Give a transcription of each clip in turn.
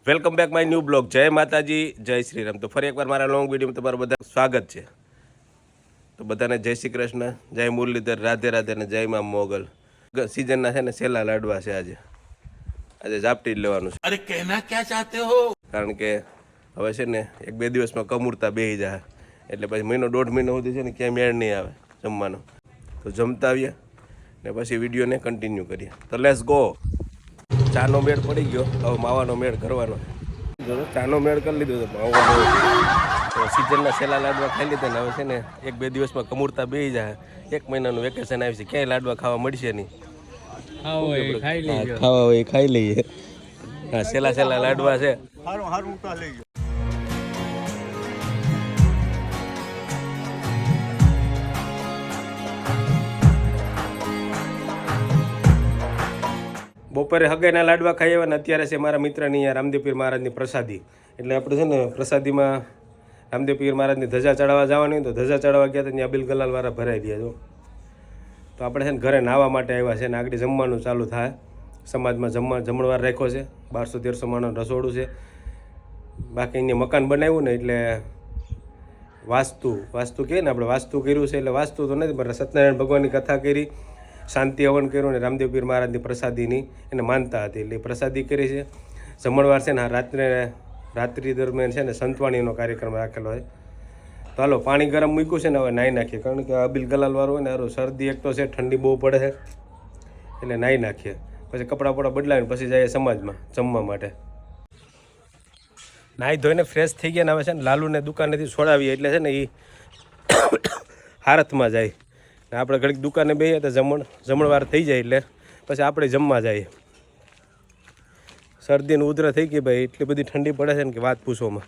Welcome back my new blog. જય માતાજી, જય શ્રી રામ. તો ફરી એકવાર મારા લોંગ વિડીયોમાં તમારું બધા સ્વાગત છે. તો બધાને જય શ્રી કૃષ્ણ, જય મુરલીધર, રાધે રાધે અને જય મા મોગલ. સિઝનના છે ને છેલ્લા લાડવા છે આજે ઝાપટી જ લેવાનું છે. અરે કહેના ક્યાં ચાહતે હો, કારણ કે હવે છે ને 1-2 દિવસમાં કમૂરતા બેસી જાય એટલે પછી મહિનો 1.5 મહિનો સુધી છે ને ક્યાંય મેળ નહીં આવે જમવાનો. તો જમતા આવીએ ને પછી વિડીયોને કન્ટિન્યુ કરીએ. તો લેટ્સ ગો. ચાનો મેળ પડી ગયો, હવે માવાનો મેળ કરવાનો. ચાનો મેળ કરી લીધો તો માવાનો સિઝનના છેલ્લા લાડવા ખાઈ લીધા ને હવે છે ને 1-2 દિવસમાં કમૂરતા બેસી જાય. 1 મહિનાનું વેકેશન આવી છે, ક્યાંય લાડવા ખાવા મળશે નહીં. ખાવા હોય ખાઈ લઈએ. હા, છેલ્લા લાડવા છે. બપોરે હગાઈના લાડવા ખાઈ આવ્યા ને અત્યારે છે મારા મિત્રની રામદેવ પીર મહારાજની પ્રસાદી. એટલે આપણે છે ને પ્રસાદીમાં રામદેવ પીર મહારાજની ધજા ચડાવવા જવાની હોય તો ધજા ચડાવવા ગયા તો ત્યાં અબીલ ગલાલવાળા ભરાઈ ગયા જો. તો આપણે છે ને ઘરે નાહવા માટે આવ્યા છે ને આગળ જમવાનું ચાલુ થાય. સમાજમાં જમણવાર રાખ્યો છે, 1200-1300 માણસનું રસોડું છે. બાકી અહીંયા મકાન બનાવ્યું ને એટલે વાસ્તુ કહે ને આપણે વાસ્તુ કર્યું છે. એટલે વાસ્તુ તો નથી પણ સત્યનારાયણ ભગવાનની કથા કરી, શાંતિ હવન કર્યું ને રામદેવ પીર મહારાજની પ્રસાદીની એને માનતા હતી એટલે પ્રસાદી કરી છે. જમણવાર છે ને રાત્રિ દરમિયાન છે ને સંતવાણીનો કાર્યક્રમ રાખેલો છે. તો હાલો પાણી ગરમ મૂક્યું છે ને હવે નાહી નાખીએ, કારણ કે અબીલ ગલાલવાળું હોય ને સારું શરદી એક તો છે, ઠંડી બહુ પડે છે એટલે નાહી નાખીએ. પછી કપડાં બદલાવીને પછી જઈએ સમાજમાં જમવા માટે. નાહી ધોઈને ફ્રેશ થઈ ગયા ને હવે છે ને લાલુને દુકાનેથી છોડાવીએ એટલે છે ને એ હારથમાં જાય ને આપણે ઘડીક દુકાને બેસીએ તો જમણવાર થઈ જાય એટલે પછી આપણે જમવા જઈએ. શરદીને ઉધરા થઈ ગઈ ભાઈ, એટલી બધી ઠંડી પડે છે ને કે વાત પૂછોમાં.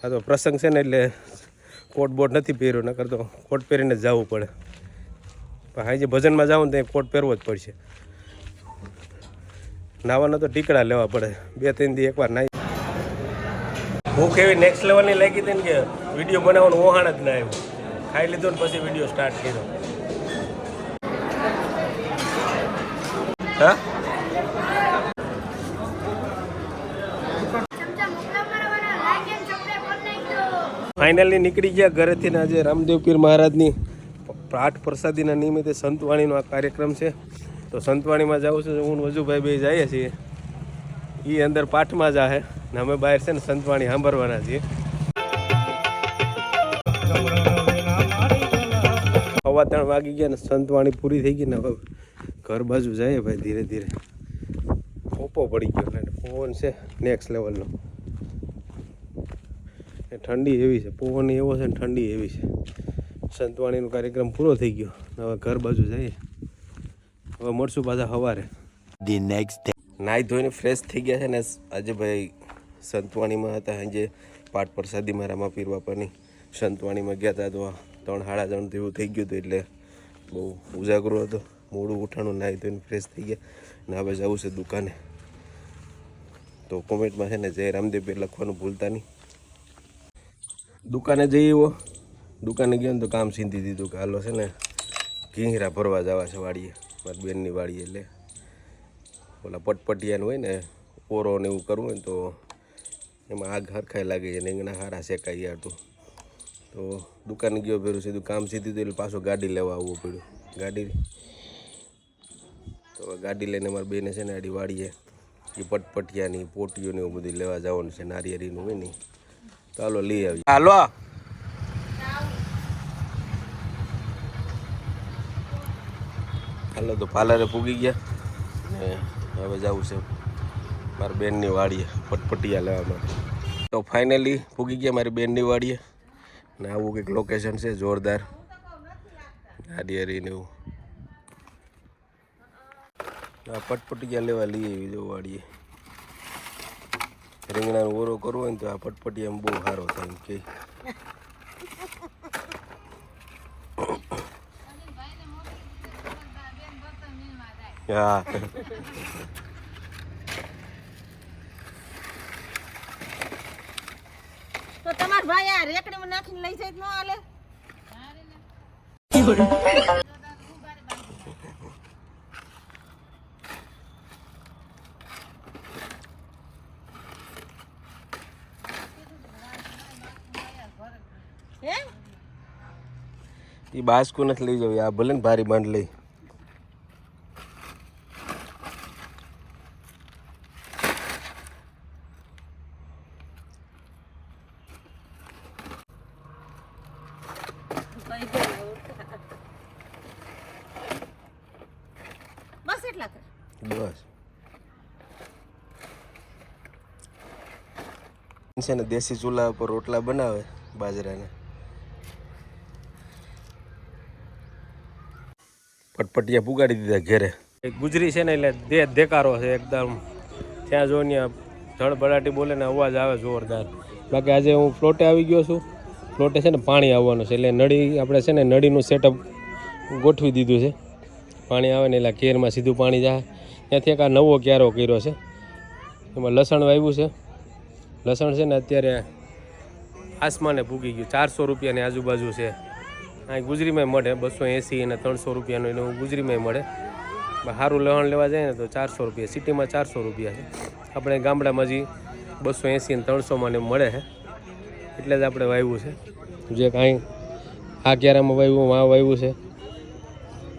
આ તો પ્રસંગ છે ને એટલે કોટ બોટ નથી પહેર્યો, નકર તો કોટ પહેરીને જ જવું પડે. પણ હાજે ભજનમાં જાવ ને તો કોટ પહેરવો જ પડશે. નાવાના તો ટીકડા લેવા પડે 2-3 દી એકવાર નાહી. ભૂખ એવી નેક્સ્ટ લેવલની લાગી હતી ને કે વિડીયો બનાવવાનું ઓહાણ જ ના આવ્યું. ખાઈ લીધો ને પછી વિડીયો સ્ટાર્ટ કર્યો. હા, ફાઇનલી નીકળી ગયા ઘરેથી ને આજે રામદેવ પીર મહારાજની પાઠ પ્રસાદીના નિમિત્તે સંતવાણીનો આ કાર્યક્રમ છે. તો સંતવાણીમાં જાઉં છું, હું વજુભાઈ બે જઈએ છીએ. એ અંદર પાઠમાં જાહે ને અમે બહાર છે ને સંતવાણી સાંભળવાના છીએ. 3:15 વાગી ગયા ને સંતવાણી પૂરી થઈ ગઈ ને હવે ઘર બાજુ જાય ભાઈ. ધીરે ધીરે પોપો પડી ગયો ને પવન છે નેક્સ્ટ લેવલનો. ઠંડી એવી છે, પવન એવો છે ને ઠંડી એવી છે. સંતવાણીનો કાર્યક્રમ પૂરો થઈ ગયો, હવે ઘર બાજુ જઈએ. હવે મળશું પાછા સવારે. ધી નેક્સ્ટ ડે નાહી ધોઈને ફ્રેશ થઈ ગયા છે ને આજે ભાઈ સંતવાણીમાં હતા. આજે પાઠ પ્રસાદી મારા રામાપીર બાપાની સંતવાણીમાં ગયા હતા. તો 3-3:30 જેવું થઈ ગયું હતું એટલે બહુ ઉજાગરો હતો, મોડું ઉઠાણું. નાહી ધોઈને ફ્રેશ થઈ ગયા ને હવે જવું છે દુકાને. તો કોમેન્ટમાં છે ને જય રામદેવ પીર લખવાનું ભૂલતા નહીં. દુકાને જઈ એવો દુકાને ગયો ને તો કામ સીંધી દીધું કે હાલો છે ને ઘીંગરા ભરવા જવા છે વાડીએ, મારી બેનની વાડીએ. એટલે ઓલા પટપટિયાનું હોય ને ઓરો ને એવું કરવું હોય ને તો એમાં આગ હરખાઈ લાગે છે ને રીંગણા હારા શેકાઈ હતું. તો દુકાને ગયો ભેરું સીધું કામ સીધી દીધું એટલે પાછું ગાડી લેવા આવવું પડ્યું. તો ગાડી લઈને મારી બેને છે ને આડી વાડીએ એ પટપટિયાની પોટીઓને એવું બધું લેવા જવાનું છે, નારિયેળીનું હોય ને. ચાલો લઈ આવી. હાલો તો પાર્લરે પૂગી ગયા ને હવે જવું છે મારી બેનની વાડીએ પટપટિયા લેવા માટે. તો ફાઇનલી પૂગી ગયા મારી બેનની વાડીએ ને આવું કંઈક લોકેશન છે જોરદાર. નારિયેળીને એવું આ પટપટિયા લેવા લઈ આવી જો વાડીએ. રીંગણાનો ઓરો કરવો હોય ને તો આ પટપટિયામાં બહુ સારો થાય એમ કે. હા, તો તમાર ભાઈ આ રેકડીમાં નાખીને લઈ જાય ન હાલે. એ બાસકુ નથી લઈ જવી, આ ભલે ને ભારી બાંધ લઈ. બસ એટલા કર. બસ છે ને દેશી ચૂલા ઉપર રોટલા બનાવે બાજરાના. પટપટિયા પુગાડી દીધા ઘેરે. ગુજરી છે ને એટલે દેકારો છે એકદમ. ત્યાં જો ને ધડબડાટી બોલે ને અવાજ આવે જોરદાર. બાકી આજે હું ફ્લોટે આવી ગયો છું. ફ્લોટે છે ને પાણી આવવાનું છે એટલે નળી આપણે છે ને નળીનું સેટઅપ ગોઠવી દીધું છે. પાણી આવે ને એટલે કેરમાં સીધું પાણી જાય. ત્યાંથી એક આ નવો ક્યારો કર્યો છે. એમાં લસણ વાવ્યું છે. લસણ છે ને અત્યારે આસમાને પૂગી ગયું. 400 રૂપિયાની આજુબાજુ છે. અહીં ગુજરીમાં મળે 280 અને 300 રૂપિયાનું એનું ગુજરીમાં મળે. સારું લસણ લેવા જાય ને તો 400 રૂપિયા. સિટીમાં 400 રૂપિયા છે. આપણે ગામડામાં હજી 280 અને 300માં ને મળે છે. એટલે જ આપણે વાવ્યું છે. જે કાંઈ આ ક્યારામાં વાવ્યું આ વાવ્યું છે.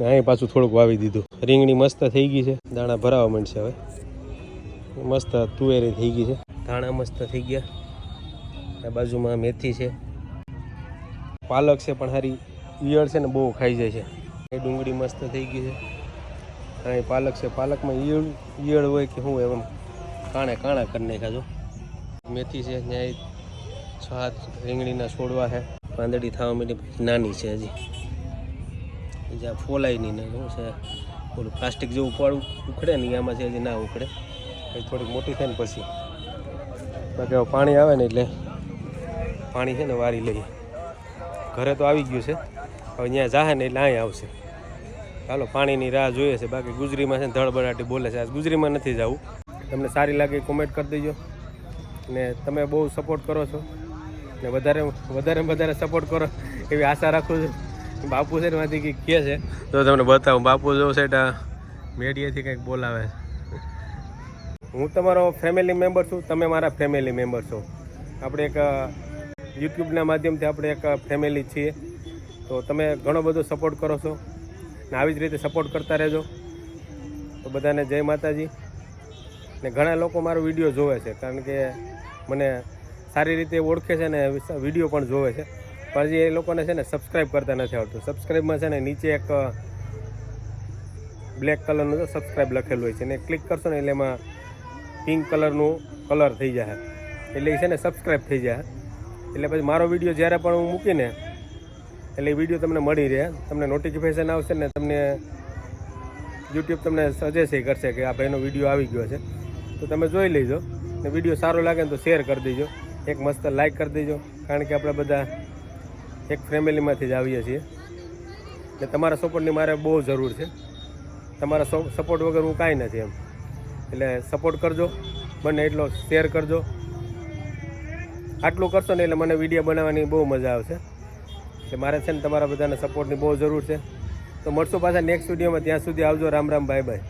અહીં પાછું થોડુંક વાવી દીધું. રીંગણી મસ્ત થઈ ગઈ છે. દાણા ભરાવા માંડશે હવે. મસ્ત તુવેરી થઈ ગઈ છે. ધાણા મસ્ત થઈ ગયા. આ બાજુમાં મેથી છે, પાલક છે પણ સારી ઈયળ છે ને બહુ ખાઈ જાય છે. એ ડુંગળી મસ્ત થઈ ગઈ છે. અહીં પાલક છે. પાલકમાં ઈયળ હોય કે શું એમ કાણા કરી નાખ્યા જો. મેથી છે ત્યાં 6 રીંગણીના છોડવા છે. પાંદડી થવા માટે નાની છે હજી. જ્યાં ફોલાય નહીં ને શું છે ઓલું પ્લાસ્ટિક જેવું પાડું ઉખડે ને આમાં છે હજી ના ઉખડે. થોડીક મોટી થાય ને પછી. બાકી હવે પાણી આવે ને એટલે પાણી છે ને વારી લઈએ. ઘરે તો આવી ગયું છે. હવે ત્યાં જાહે ને એટલે અહીં આવશે. ચાલો પાણીની રાહ જોઈએ છે. બાકી ગુજરીમાં છે ને ધડબડાટી બોલે છે. આજ ગુજરીમાં નથી જવું. તમને સારી લાગે કોમેન્ટ કરી દેજો. ને તમે બહુ સપોર્ટ કરો છો ને વધારે સપોર્ટ કરો એવી આશા રાખું છું. બાપુ છે ને માંથી કંઈક કહે છે તો તમને બતાવું. બાપુ જો છે મેડિયાથી કંઈક બોલાવે છે. હું તમારો ફેમિલી મેમ્બર છું, તમે મારા ફેમિલી મેમ્બર છો. આપણે એક યુટ્યુબના માધ્યમથી આપણે એક ફેમિલી છીએ. તો તમે ઘણો બધો સપોર્ટ કરો છો ને આવી જ રીતે સપોર્ટ કરતા રહેજો. તો બધાને જય માતાજી. ને ઘણા લોકો મારો વિડીયો જોવે છે કારણ કે મને સારી રીતે ઓળખે છે ને વિડીયો પણ જોવે છે. પણ હજી એ લોકોને છે ને સબસ્ક્રાઈબ કરતા નથી આવડતું. સબસ્ક્રાઈબમાં છે ને નીચે એક બ્લેક કલરનું સબસ્ક્રાઈબ લખેલું હોય છે ને ક્લિક કરશો ને એટલે એમાં પિંક કલરનું કલર થઈ જાય એટલે એ છે ને સબસ્ક્રાઈબ થઈ જાય. એટલે પછી મારો વિડીયો જ્યારે પણ હું મૂકીને એટલે એ વિડીયો તમને મળી રહે. તમને નોટિફિકેશન આવશે ને તમને યુટ્યુબ તમને સજેસ્ટ કરશે કે આ ભાઈનો વિડીયો આવી ગયો છે તો તમે જોઈ લેજો. ને વિડીયો સારો લાગે ને તો શેર કરી દેજો. એક મસ્ત લાઈક કરી દેજો કારણ કે આપણે બધા એક ફેમિલીમાંથી જ આવીએ છીએ. ને તમારા સપોર્ટની મારે બહુ જરૂર છે. તમારા સપોર્ટ વગર હું કાંઈ નથી એમ. એટલે સપોર્ટ કરજો. બને એટલો શેર કરજો. આટલું કરશો ને એટલે મને વિડીયો બનાવવાની બહુ મજા આવશે. એટલે મારે છે ને તમારા બધાના સપોર્ટની બહુ જરૂર છે. તો મળશું પાછા નેક્સ્ટ વિડીયોમાં. ત્યાં સુધી આવજો. Ram Ram, bye bye.